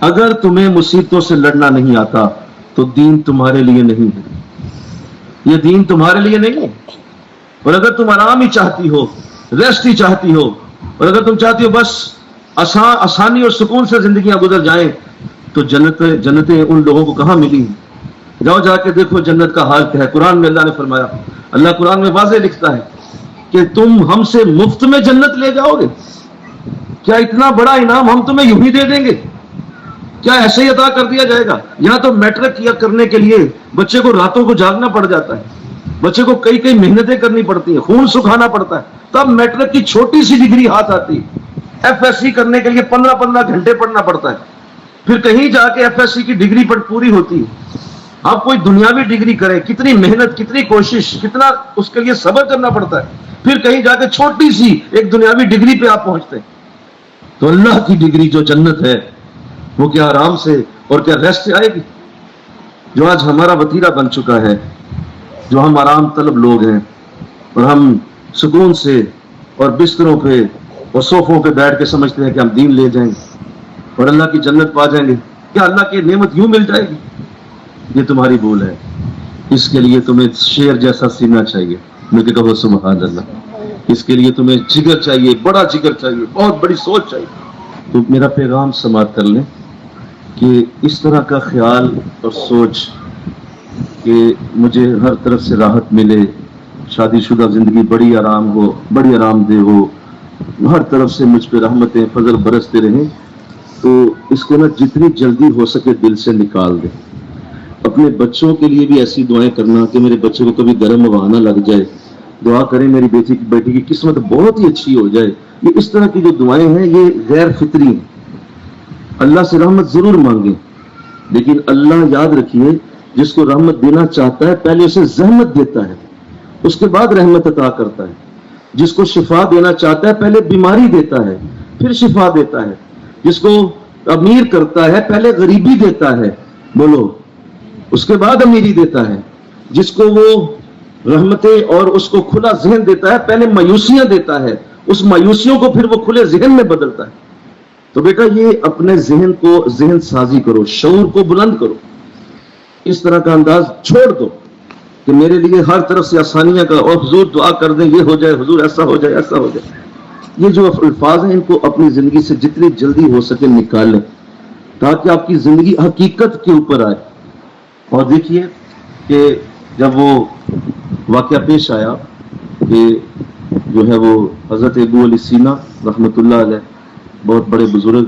اگر تمہیں مصیبتوں سے لڑنا نہیں آتا تو دین تمہارے لیے نہیں ہے، یہ دین تمہارے لیے نہیں ہے۔ اور اگر تم آرام ہی چاہتی ہو، ریسٹ ہی چاہتی ہو، اور اگر تم چاہتی ہو بس آسانی اور سکون سے زندگیاں گزر جائیں، تو جنتیں ان لوگوں کو کہاں ملی ہیں؟ جاؤ جا کے دیکھو جنت کا حال کیا ہے۔ قرآن میں اللہ نے فرمایا، اللہ قرآن میں واضح لکھتا ہے کہ تم ہم سے مفت میں جنت لے جاؤ گے؟ کیا اتنا بڑا انعام ہم تمہیں یوں ہی دے دیں گے؟ کیا ایسے ہی عطا کر دیا جائے گا؟ یہاں تو میٹرک کیا کرنے کے لیے بچے کو راتوں کو جاگنا پڑ جاتا ہے، بچے کو کئی کئی محنتیں کرنی پڑتی ہیں، خون سکھانا پڑتا ہے، تب میٹرک کی چھوٹی سی ڈگری ہاتھ آتی ہے۔ ایف ایس سی کرنے کے لیے 15 گھنٹے پڑھنا پڑتا ہے، پھر کہیں جا کے ایف ایس سی کی ڈگری پر پوری ہوتی ہے۔ آپ کوئی دنیاوی ڈگری کریں، کتنی محنت، کتنی کوشش، کتنا اس کے لیے صبر کرنا پڑتا ہے، پھر کہیں جا کے چھوٹی سی ایک دنیاوی ڈگری پہ آپ پہنچتے ہیں۔ تو اللہ کی ڈگری جو جنت ہے، وہ کیا آرام سے اور کیا ریسٹ سے آئے گی؟ جو آج ہمارا وتیرہ بن چکا ہے، جو ہم آرام طلب لوگ ہیں، اور ہم سکون سے اور بستروں پہ اور صوفوں پہ بیٹھ کے سمجھتے ہیں کہ ہم دین لے جائیں گے اور اللہ کی جنت پا جائیں گے۔ کیا اللہ کی نعمت یوں مل جائے گی؟ یہ تمہاری بھول ہے۔ اس کے لیے تمہیں شیر جیسا سینہ چاہیے، میں کہ کہو سبحان اللہ۔ اس کے لیے تمہیں جگر چاہیے، بڑا جگر چاہیے، بہت بڑی سوچ چاہیے۔ تو میرا پیغام سماعت کر لیں کہ اس طرح کا خیال اور سوچ کہ مجھے ہر طرف سے راحت ملے، شادی شدہ زندگی بڑی آرام ہو، بڑی آرام دہ ہو، ہر طرف سے مجھ پہ رحمتیں فضل برستے رہیں، تو اس کو نا جتنی جلدی ہو سکے دل سے نکال دیں۔ اپنے بچوں کے لیے بھی ایسی دعائیں کرنا کہ میرے بچے کو کبھی گرم ہوا نہ لگ جائے، دعا کریں میری بیٹی کی قسمت بہت ہی اچھی ہو جائے۔ یہ اس طرح کی جو دعائیں ہیں یہ غیر فطری ہیں۔ اللہ سے رحمت ضرور مانگیں، لیکن اللہ یاد رکھیے جس کو رحمت دینا چاہتا ہے پہلے اسے زحمت دیتا ہے، اس کے بعد رحمت عطا کرتا ہے۔ جس کو شفا دینا چاہتا ہے پہلے بیماری دیتا ہے، پھر شفا دیتا ہے۔ جس کو امیر کرتا ہے پہلے غریبی دیتا ہے، بولو، اس کے بعد امیری دیتا ہے۔ جس کو وہ رحمتیں اور اس کو کھلا ذہن دیتا ہے پہلے مایوسیاں دیتا ہے، اس مایوسیوں کو پھر وہ کھلے ذہن میں بدلتا ہے۔ تو بیٹا یہ اپنے ذہن کو ذہن سازی کرو، شعور کو بلند کرو، اس طرح کا انداز چھوڑ دو کہ میرے لیے ہر طرف سے آسانیاں کا، اور حضور دعا کر دیں یہ ہو جائے، حضور ایسا ہو جائے، ایسا ہو جائے۔ یہ جو الفاظ ہیں ان کو اپنی زندگی سے جتنی جلدی ہو سکے نکال لیں تاکہ آپ کی زندگی حقیقت کے اوپر آئے۔ اور دیکھیے کہ جب وہ واقعہ پیش آیا کہ جو ہے وہ حضرت ابو علی سینا رحمۃ اللہ علیہ، بہت بڑے بزرگ،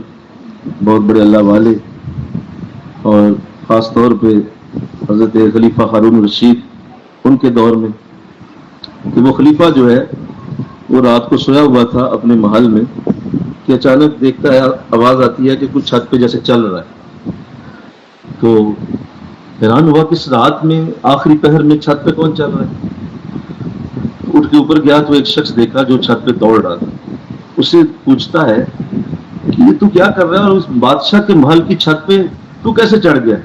بہت بڑے اللہ والے، اور خاص طور پہ حضرت خلیفہ ہارون رشید ان کے دور میں، کہ وہ خلیفہ جو ہے وہ رات کو سویا ہوا تھا اپنے محل میں کہ اچانک دیکھتا ہے آواز آتی ہے کہ کچھ چھت پہ جیسے چل رہا ہے۔ تو حیران ہوا کہ اس رات میں آخری پہر میں چھت پہ کون چل رہا ہے؟ اٹھ کے اوپر گیا تو ایک شخص دیکھا جو چھت پہ دوڑ رہا تھا۔ اسے پوچھتا ہے کہ یہ تو کیا کر رہا ہے، اور اس بادشاہ کے محل کی چھت پہ تو کیسے چڑھ گیا؟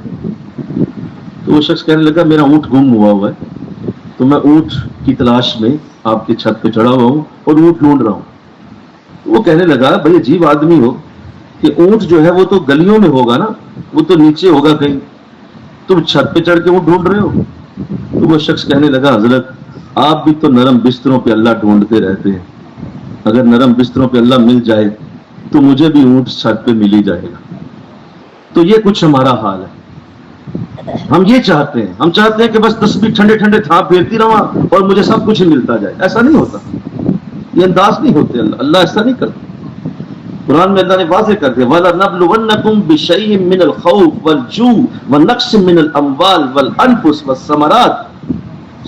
تو وہ شخص کہنے لگا میرا اونٹ گم ہوا ہے، تو میں اونٹ کی تلاش میں آپ کی چھت پہ چڑھا ہوا ہوں اور اونٹ ڈھونڈ رہا ہوں۔ وہ کہنے لگا بھائی عجیب آدمی ہو کہ اونٹ جو ہے وہ تو گلیوں میں ہوگا نا، وہ تو نیچے ہوگا کہیں، تم چھت پہ چڑھ کے اونٹ ڈھونڈ رہے ہو؟ تو وہ شخص کہنے لگا حضرت آپ بھی تو نرم بستروں پہ اللہ ڈھونڈتے رہتے ہیں، اگر نرم بستروں پہ اللہ مل جائے تو مجھے بھی اونٹ چھت پہ مل ہی جائے گا۔ تو یہ کچھ ہمارا حال ہے۔ ہم یہ چاہتے ہیں، ہم چاہتے ہیں کہ بس تسبیح ٹھنڈے ٹھنڈے تھا پھیرتی رہا اور مجھے سب کچھ ملتا جائے۔ ایسا نہیں ہوتا، یہ انداز نہیں ہوتے، اللہ ایسا نہیں کرتا۔ قرآن میں اللہ نے واضح کر دیا وَلَنَبْلُوَنَّكُمْ بِشَيْءٍ مِّنَ الْخَوْفِ وَالْجُوعِ وَنَقْصٍ مِّنَ الْأَمْوَالِ وَالْأَنفُسِ وَالثَّمَرَاتِ۔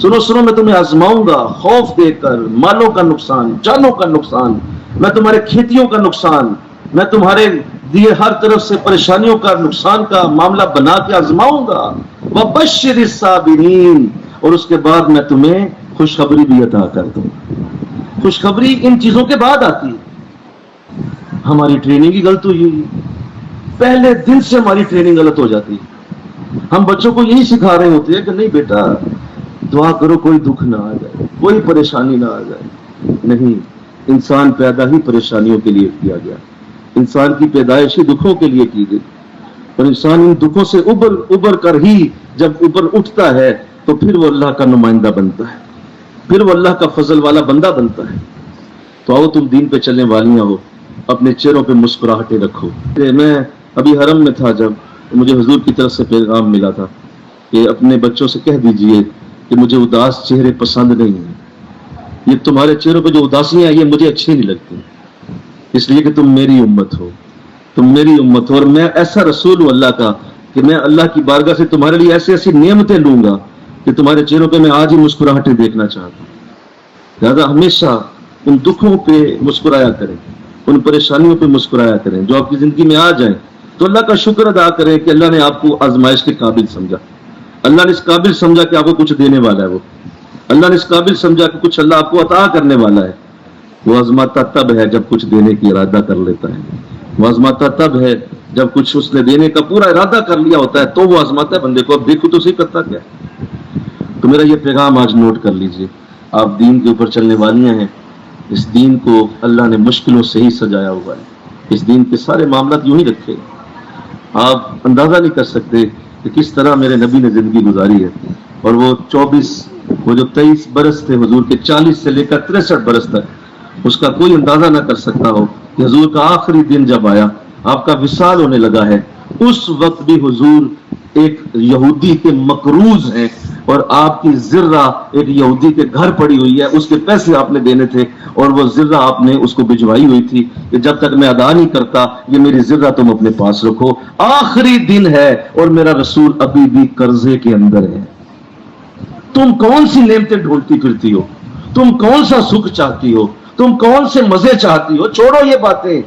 سنو میں تمہیں آزماؤں گا، خوف دے کر، مالوں کا نقصان، جانوں کا نقصان، میں تمہارے کھیتیوں کا نقصان، میں تمہارے دیے ہر طرف سے پریشانیوں کا نقصان کا معاملہ بنا کے آزماؤں گا۔ وَبَشِّرِ الصَّابِرِينَ، اور اس کے بعد میں تمہیں خوشخبری بھی عطا کر دوں۔ خوشخبری ان چیزوں کے بعد آتی ہے۔ ہماری ٹریننگ ہی غلط ہوئی ہے، پہلے دن سے ہماری ٹریننگ غلط ہو جاتی ہے۔ ہم بچوں کو یہی سکھا رہے ہوتے ہیں کہ نہیں بیٹا دعا کرو کوئی دکھ نہ آ جائے، کوئی پریشانی نہ آ جائے۔ نہیں، انسان پیدا ہی پریشانیوں کے لیے کیا گیا، انسان کی پیدائش ہی دکھوں کے لیے کی گئی۔ اور انسان ان دکھوں سے ابر کر ہی جب اوپر اٹھتا ہے تو پھر وہ اللہ کا نمائندہ بنتا ہے، پھر وہ اللہ کا فضل والا بندہ بنتا ہے۔ تو آؤ تم دین پہ چلنے والیاں ہو، اپنے چہروں پہ مسکراہٹیں رکھو۔ میں ابھی حرم میں تھا، جب مجھے حضور کی طرف سے پیغام ملا تھا کہ اپنے بچوں سے کہہ دیجئے کہ مجھے اداس چہرے پسند نہیں ہیں، یہ تمہارے چہروں پہ جو اداسیاں ہیں یہ مجھے اچھی نہیں لگتی، اس لیے کہ تم میری امت ہو، تم میری امت ہو، اور میں ایسا رسول ہوں اللہ کا کہ میں اللہ کی بارگاہ سے تمہارے لیے ایسی ایسی نعمتیں لوں گا کہ تمہارے چہروں پہ میں آج ہی مسکراہٹیں دیکھنا چاہتا ہوں۔ لہٰذا ہمیشہ ان دکھوں پہ مسکرایا کریں، ان پریشانیوں پہ مسکرایا کریں جو آپ کی زندگی میں آ جائیں، تو اللہ کا شکر ادا کریں کہ اللہ نے آپ کو آزمائش کے قابل سمجھا، اللہ نے اس قابل سمجھا کہ آپ کو کچھ دینے والا ہے، وہ اللہ نے اس قابل سمجھا کہ کچھ اللہ آپ کو عطا کرنے والا ہے۔ وہ آزماتا تب ہے جب کچھ دینے کی ارادہ کر لیتا ہے، وہ آزماتا تب ہے جب کچھ اس نے دینے کا پورا ارادہ کر لیا ہوتا ہے، تو وہ آزماتا ہے بندے کو۔ اب دیکھو تو صحیح کرتا کیا ہے۔ تو میرا یہ پیغام آج نوٹ کر لیجئے، آپ دین کے اوپر چلنے والیاں ہیں، اس دین کو اللہ نے مشکلوں سے ہی سجایا ہوا ہے، اس دین کے سارے معاملات یوں ہی رکھے۔ آپ اندازہ نہیں کر سکتے کہ کس طرح میرے نبی نے زندگی گزاری ہے، اور وہ جو 23 برس تھے حضور کے، 40 سے لے کر 63 برس تک، اس کا کوئی اندازہ نہ کر سکتا ہو کہ حضور کا آخری دن جب آیا، آپ کا وصال ہونے لگا ہے، اس وقت بھی حضور ایک یہودی کے مقروض ہیں، اور آپ کی زرہ ایک یہودی کے گھر پڑی ہوئی ہے، اس کے پیسے آپ نے دینے تھے، اور وہ زرہ آپ نے اس کو بھجوائی ہوئی تھی کہ جب تک میں ادا نہیں کرتا یہ میری زرہ تم اپنے پاس رکھو۔ آخری دن ہے اور میرا رسول ابھی بھی قرضے کے اندر ہے۔ تم کون سی نعمتیں ڈھونڈتی پھرتی ہو؟ تم کون سا سکھ چاہتی ہو؟ تم کون سے مزے چاہتی ہو؟ چھوڑو یہ باتیں۔